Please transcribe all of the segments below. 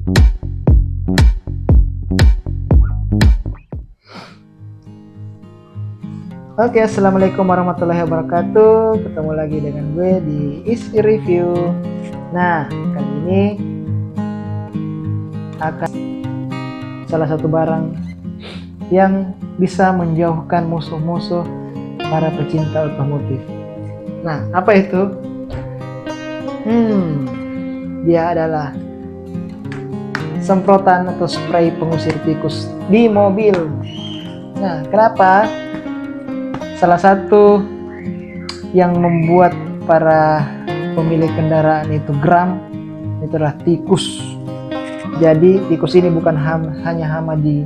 Oke, assalamualaikum warahmatillahi wabarakatuh. Ketemu lagi dengan gue di Easy Review. Nah, kali ini akan salah satu barang yang bisa menjauhkan musuh-musuh para pecinta otomotif. Nah, apa itu? Dia adalah semprotan atau spray pengusir tikus di mobil. Nah, kenapa? Salah satu yang membuat para pemilik kendaraan itu geram itu adalah tikus. Jadi tikus ini bukan hanya hama di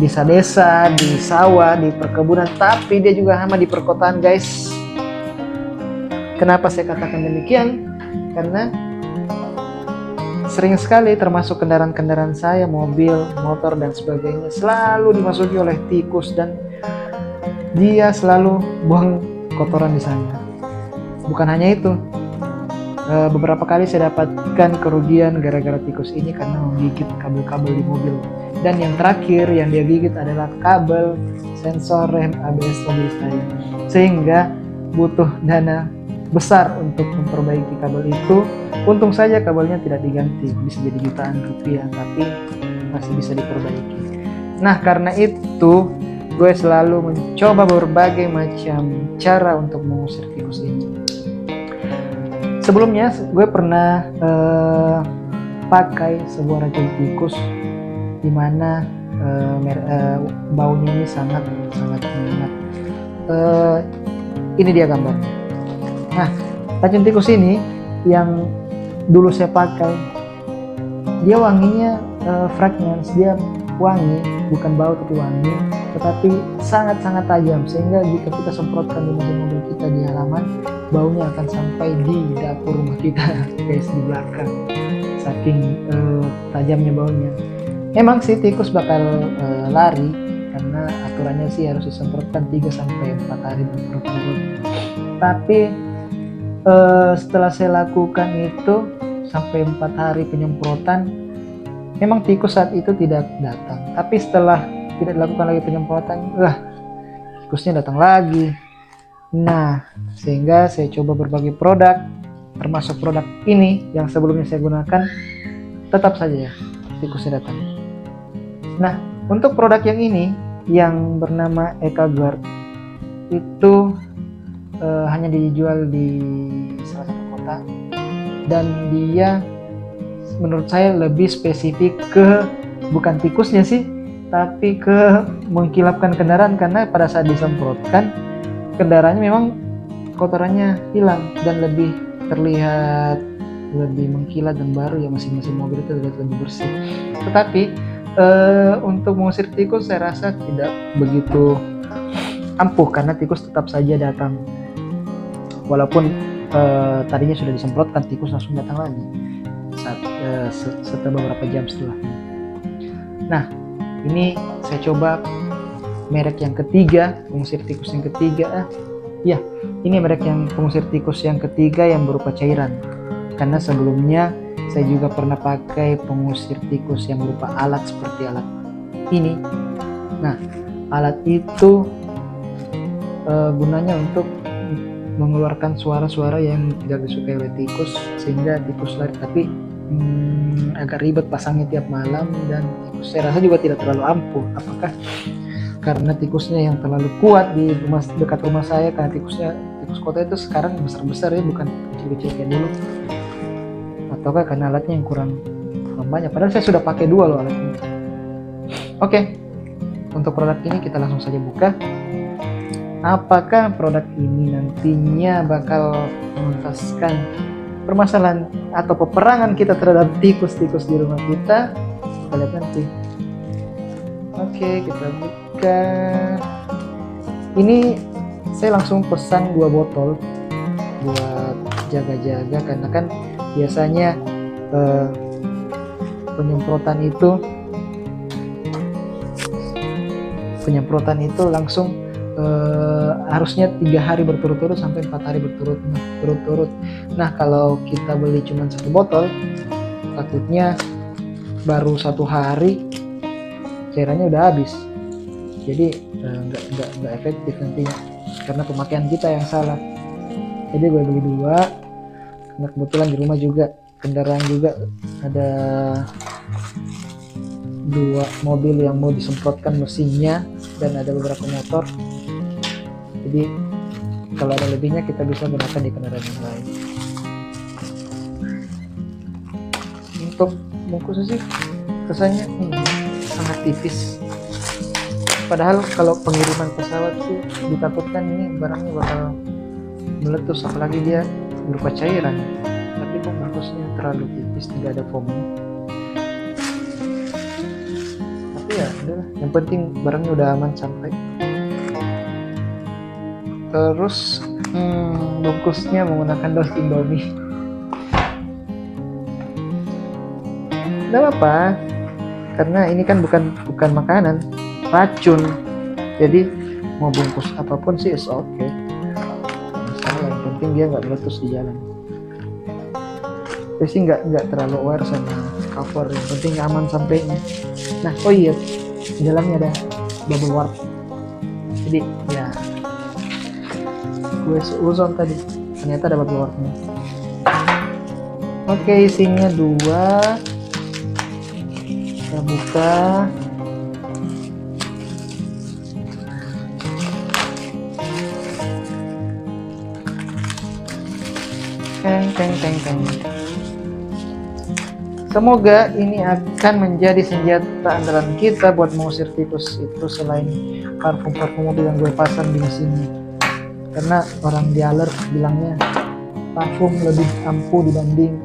desa-desa, di sawah, di perkebunan, tapi dia juga hama di perkotaan, guys. Kenapa saya katakan demikian? Karena sering sekali termasuk kendaraan-kendaraan saya, mobil, motor dan sebagainya selalu dimasuki oleh tikus dan dia selalu buang kotoran di sana. Bukan hanya itu, beberapa kali saya dapatkan kerugian gara-gara tikus ini karena menggigit kabel-kabel di mobil. Dan yang terakhir yang dia gigit adalah kabel sensor rem ABS mobil saya. Sehingga butuh dana besar untuk memperbaiki kabel itu. Untung saja kabelnya tidak diganti, bisa jadi jutaan rupiah, tapi masih bisa diperbaiki. Nah, karena itu gue selalu mencoba berbagai macam cara untuk mengusir tikus ini. Sebelumnya gue pernah pakai sebuah racun tikus dimana baunya ini sangat menyengat. Ini dia gambarnya. Nah, racun tikus ini yang dulu saya pakai, dia wanginya fragrance, dia wangi, bukan bau tapi wangi, tetapi sangat-sangat tajam, sehingga jika kita semprotkan di mobil kita di halaman, baunya akan sampai di dapur rumah kita, guys, di belakang, saking tajamnya baunya. Emang sih tikus bakal lari, karena aturannya sih harus disemprotkan 3-4 hari berturut-turut. Tapi setelah saya lakukan itu sampai 4 hari penyemprotan, memang tikus saat itu tidak datang. Tapi setelah tidak dilakukan lagi penyemprotan, tikusnya datang lagi. Nah, sehingga saya coba berbagai produk, termasuk produk ini yang sebelumnya saya gunakan, tetap saja ya, tikusnya datang. Nah, untuk produk yang ini, yang bernama EcoGuard, itu hanya dijual di salah satu kota, dan dia menurut saya lebih spesifik ke bukan tikusnya sih, tapi ke mengkilapkan kendaraan, karena pada saat disemprotkan kendaraannya memang kotorannya hilang dan lebih terlihat lebih mengkilat dan baru ya, mesin-mesin mobil itu terlihat lebih bersih. Tetapi untuk mengusir tikus saya rasa tidak begitu ampuh, karena tikus tetap saja datang walaupun tadinya sudah disemprotkan, tikus langsung datang lagi setelah beberapa jam setelahnya. Nah, ini saya coba merek yang ketiga, pengusir tikus yang ketiga. Ini merek yang pengusir tikus yang ketiga yang berupa cairan. Karena sebelumnya saya juga pernah pakai pengusir tikus yang berupa alat seperti alat ini. Nah, alat itu gunanya untuk mengeluarkan suara-suara yang tidak disukai oleh tikus sehingga tikus lari, tapi agak ribet pasangnya tiap malam, dan tikus saya rasa juga tidak terlalu ampuh. Apakah karena tikusnya yang terlalu kuat di dekat rumah saya, karena tikus kota itu sekarang besar-besar ya, bukan kecil-kecil kayak dulu, ataukah karena alatnya yang kurang banyak, padahal saya sudah pakai 2 loh alatnya. Oke, untuk produk ini kita langsung saja buka. Apakah produk ini nantinya bakal menuntaskan permasalahan atau peperangan kita terhadap tikus-tikus di rumah kita? Kita lihat nanti. Oke, kita buka. Ini saya langsung pesan 2 botol buat jaga-jaga, karena kan biasanya penyemprotan itu langsung harusnya 3 hari berturut-turut sampai 4 hari berturut-turut. Nah, kalau kita beli cuma 1 botol, takutnya baru 1 hari cairannya udah habis, jadi nggak efektif nantinya karena pemakaian kita yang salah. Jadi gue beli 2 karena kebetulan di rumah juga kendaraan juga ada 2 mobil yang mau disemprotkan mesinnya dan ada beberapa motor, jadi kalau ada lebihnya kita bisa gunakan di kendaraan yang lain. Untuk bungkusnya sih kesannya sangat tipis, padahal kalau pengiriman pesawat sih ditakutkan ini barangnya bakal meletus, apalagi dia berupa cairan, tapi kok bungkusnya terlalu tipis, tidak ada foamnya. Tapi ya udah, yang penting barangnya udah aman sampai. Terus bungkusnya menggunakan dos Indomie. Nggak apa-apa, karena ini kan bukan makanan, racun. Jadi mau bungkus apapun sih is okay. Masalah yang penting dia nggak meletus di jalan. Saya sih nggak terlalu aware sama cover, yang penting aman sampainya. Nah, oh iya, di dalamnya ada bubble wrap. Jadi ya, gue uzon tadi ternyata ada bubble wrapnya. Oke, isinya 2. Kita buka. Teng. Semoga ini akan menjadi senjata andalan kita buat mengusir tikus itu, selain parfum mobil yang gue pasang di mesinnya. Karena orang di alert bilangnya parfum lebih ampuh dibanding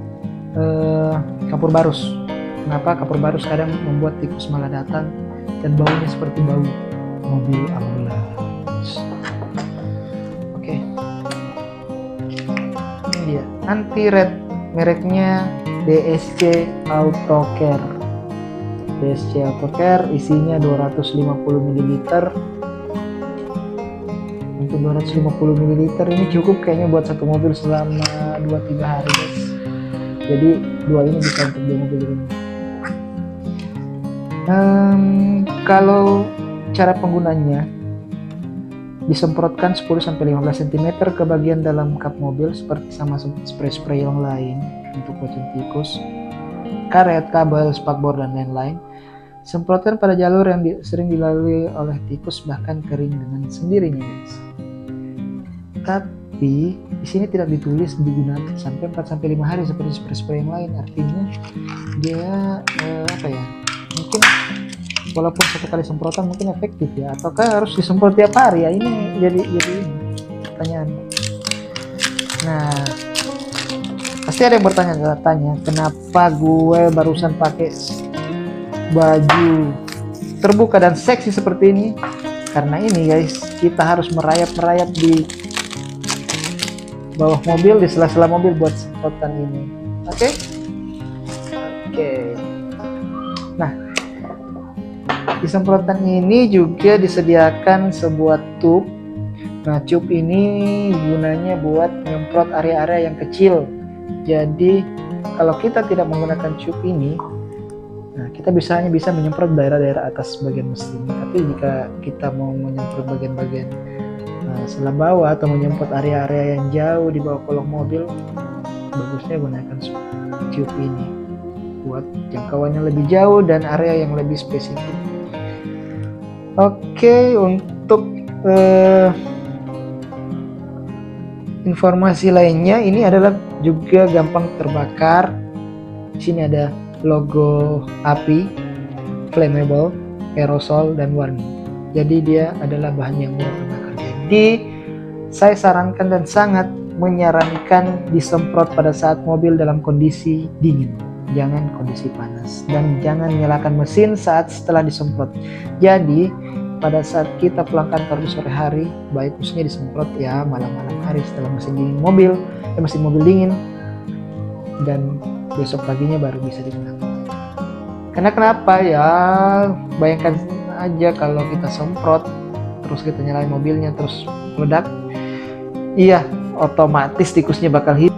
kapur barus. Kenapa? Kapur barus kadang membuat tikus malah datang dan baunya seperti bau mobil ambulans. Oke. Ini dia, anti red, mereknya DSC Auto Care. DSC Auto Care isinya 250 ml. Untuk 250 ml ini cukup kayaknya buat satu mobil selama 2-3 hari, guys. Jadi 2 ini bisa untuk 2 mobil ini. Kalau cara penggunanya, disemprotkan 10-15 cm ke bagian dalam kap mobil seperti sama spray yang lain untuk racun tikus, karet, kabel, spakbor dan lain-lain. Semprotkan pada jalur yang sering dilalui oleh tikus, bahkan kering dengan sendirinya, guys. Tapi di sini tidak ditulis digunakan sampai 4-5 hari seperti spray yang lain. Artinya dia mungkin walaupun 1 kali semprotan mungkin efektif ya, ataukah harus disemprot tiap hari ya? Ini jadi pertanyaan. Nah, pasti ada yang bertanya, kenapa gue barusan pakai baju terbuka dan seksi seperti ini? Karena ini, guys, kita harus merayap di bawah mobil, di sela-sela mobil buat semprotan ini. Oke. Nah, di semprotan ini juga disediakan sebuah tube. Nah, tube ini gunanya buat menyemprot area-area yang kecil. Jadi kalau kita tidak menggunakan tube ini, nah, kita bisa menyemprot daerah-daerah atas bagian mesin. Tapi jika kita mau menyemprot bagian-bagian sebelah bawah atau menyemprot area-area yang jauh di bawah kolong mobil, bagusnya gunakan tube ini buat jangkauannya lebih jauh dan area yang lebih spesifik. Oke, untuk informasi lainnya, ini adalah juga gampang terbakar. Di sini ada logo api, flammable, aerosol, dan warning. Jadi dia adalah bahan yang mudah terbakar. Jadi saya sarankan dan sangat menyarankan disemprot pada saat mobil dalam kondisi dingin, jangan kondisi panas, dan jangan nyalakan mesin saat setelah disemprot. Jadi pada saat kita pulang kantor di sore hari, bagusnya disemprot ya malam-malam hari setelah mesin mobil dingin, dan besok paginya baru bisa digunakan. Karena kenapa ya, bayangkan aja kalau kita semprot terus kita nyalain mobilnya terus meledak, iya otomatis tikusnya bakal hidup.